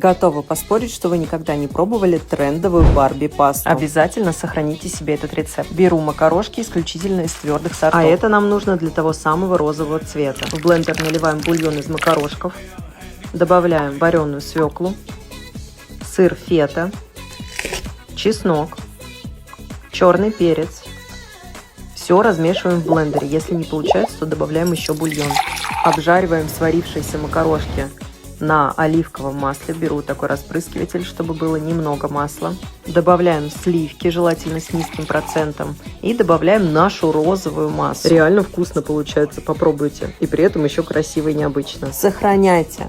Готова поспорить, что вы никогда не пробовали трендовую Барби пасту. Обязательно сохраните себе этот рецепт. Беру макарошки исключительно из твердых сортов. А это нам нужно для того самого розового цвета. В блендер наливаем бульон из макарошков, добавляем вареную свеклу, сыр фета, чеснок, черный перец. Все размешиваем в блендере. Если не получается, то добавляем еще бульон. Обжариваем сварившиеся макарошки на оливковом масле. Беру такой распрыскиватель, чтобы было немного масла. Добавляем сливки, желательно с низким процентом. И добавляем нашу розовую массу. Реально вкусно получается, попробуйте. И при этом еще красиво и необычно. Сохраняйте